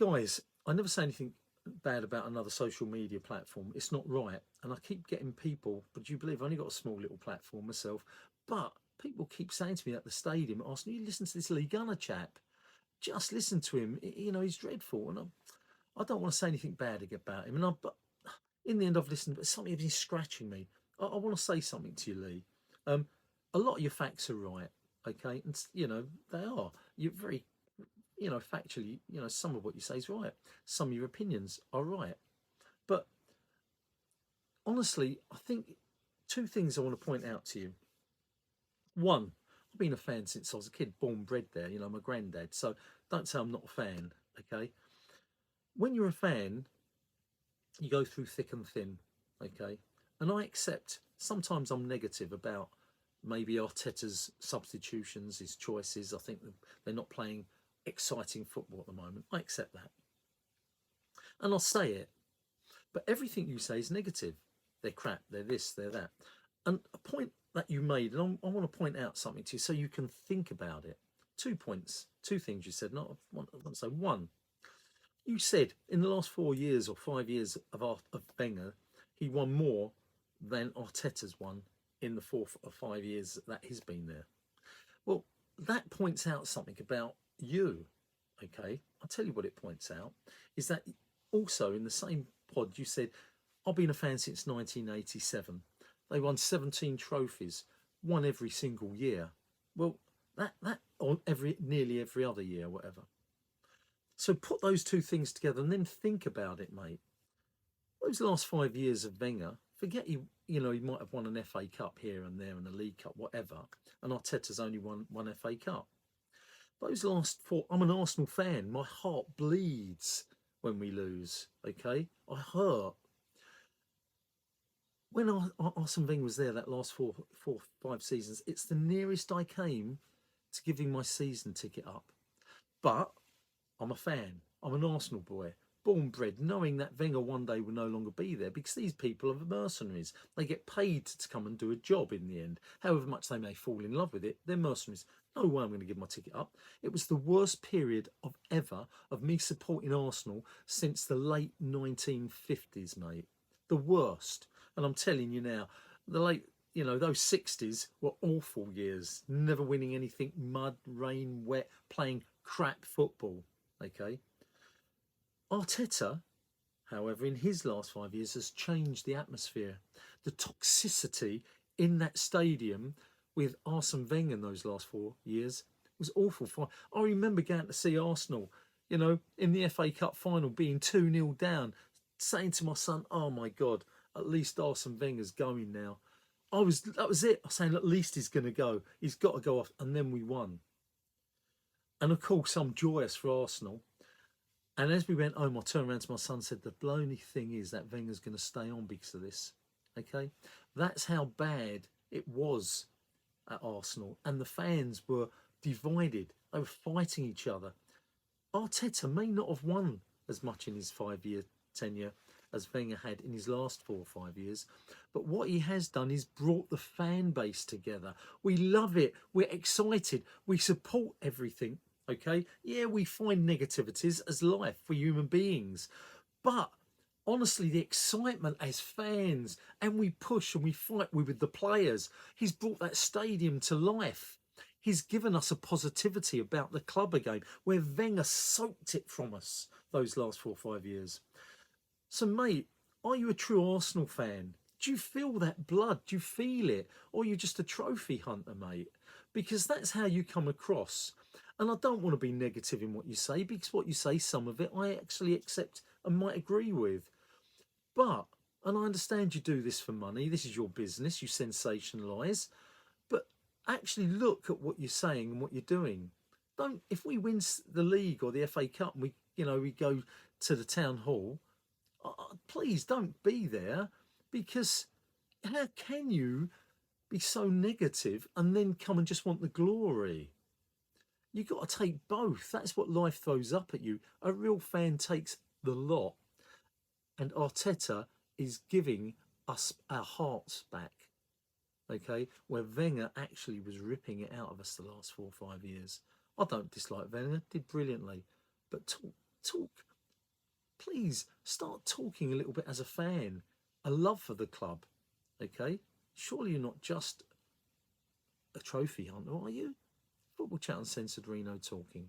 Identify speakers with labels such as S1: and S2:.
S1: Guys, I never say anything bad about another social media platform. It's not right. And I keep getting people, but do you believe I've only got a small little platform myself? But people keep saying to me at the stadium, asking, you listen to this Lee Gunner chap. Just listen to him. You know, he's dreadful. And I don't want to say anything bad about him. But in the end, I've listened, but something is scratching me. I want to say something to you, Lee. Um, a lot of your facts are right, okay? And, you know, they are. You're very, you know, factually, you know, some of what you say is right. Some of your opinions are right. But honestly, I think two things I want to point out to you. One, I've been a fan since I was a kid, born bred there, you know, my granddad. So don't say I'm not a fan, okay? When you're a fan, you go through thick and thin, okay? And I accept sometimes I'm negative about maybe Arteta's substitutions, his choices. I think they're not playing exciting football at the moment. I accept that. And I'll say it. But everything you say is negative. They're crap, they're this, they're that. And a point that you made, and I want to point out something to you so you can think about it. 2 points, two things you said. Not I want to say one. You said in the last 4 years or 5 years of Wenger, he won more than Arteta's won in the 4 or 5 years that he's been there. Well, that points out something about you. Okay, I'll tell you what it points out is that also in the same pod you said, I've been a fan since 1987. They won 17 trophies, one every single year. Well, that or every nearly every other year, whatever. So put those two things together and then think about it, mate. Those last 5 years of Wenger, forget you know, he might have won an FA Cup here and there and a League Cup, whatever, and Arteta's only won one FA Cup. Those last four, I'm an Arsenal fan. My heart bleeds when we lose, okay? I hurt. When Arsene Wenger was there that last 5 seasons, it's the nearest I came to giving my season ticket up. But I'm a fan. I'm an Arsenal boy, born bred, knowing that Wenger one day will no longer be there because these people are mercenaries. They get paid to come and do a job in the end. However much they may fall in love with it, they're mercenaries. No way I'm going to give my ticket up. It was the worst period of ever of me supporting Arsenal since the late 1950s, mate. The worst. And I'm telling you now, the late, you know, those 60s were awful years. Never winning anything, mud, rain, wet, playing crap football. Okay. Arteta, however, in his last 5 years has changed the atmosphere. The toxicity in that stadium with Arsene Wenger in those last 4 years was awful. I remember going to see Arsenal, you know, in the FA Cup final being 2-0 down, saying to my son, oh my God, at least Arsene Wenger's going now. That was it. I was saying at least he's going to go. He's got to go off. And then we won. And of course, I'm joyous for Arsenal. And as we went home, I turned around to my son and said, the only thing is that Wenger's going to stay on because of this. Okay? That's how bad it was at Arsenal. And the fans were divided. They were fighting each other. Arteta may not have won as much in his 5 year tenure as Wenger had in his last 4 or 5 years. But what he has done is brought the fan base together. We love it. We're excited. We support everything. Okay, yeah, we find negativities as life for human beings, but honestly, the excitement as fans, and we push and we fight with the players. He's brought that stadium to life. He's given us a positivity about the club again, where Wenger soaked it from us those last 4 or 5 years. So, mate, are you a true Arsenal fan? Do you feel that blood? Do you feel it? Or are you just a trophy hunter, mate? Because that's how you come across. And I don't want to be negative in what you say, because what you say, some of it, I actually accept and might agree with. But, and I understand you do this for money, this is your business, you sensationalise, but actually look at what you're saying and what you're doing. Don't, if we win the league or the FA Cup and we go to the town hall, please don't be there, because how can you be so negative and then come and just want the glory? You got to take both. That's what life throws up at you. A real fan takes the lot, and Arteta is giving us our hearts back. Okay, where Wenger actually was ripping it out of us the last 4 or 5 years. I don't dislike Wenger; did brilliantly, but talk. Please start talking a little bit as a fan, a love for the club. Okay, surely you're not just a trophy hunter, are you? Football Chat Uncensored Reno talking.